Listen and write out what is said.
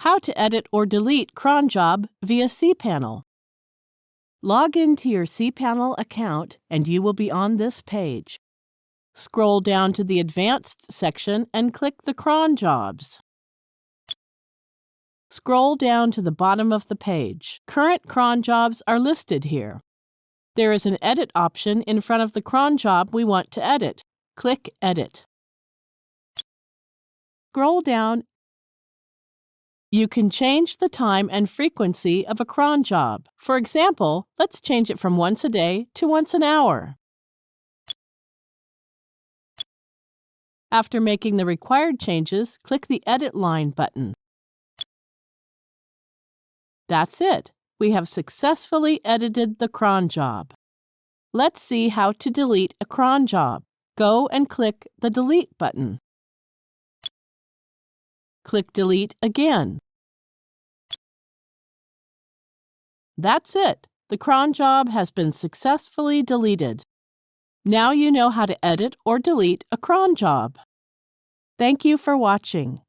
How to edit or delete Cronjob via cPanel. Log into your cPanel account and you will be on this page. Scroll down to the Advanced section and click the cron jobs. Scroll down to the bottom of the page. Current cron jobs are listed here. There is an Edit option in front of the cron job we want to edit. Click Edit. Scroll down. You can change the time and frequency of a cron job. For example, let's change it from once a day to once an hour. After making the required changes, click the Edit Line button. That's it. We have successfully edited the cron job. Let's see how to delete a cron job. Go and click the Delete button. Click Delete again. That's it. The cron job has been successfully deleted. Now you know how to edit or delete a cron job. Thank you for watching.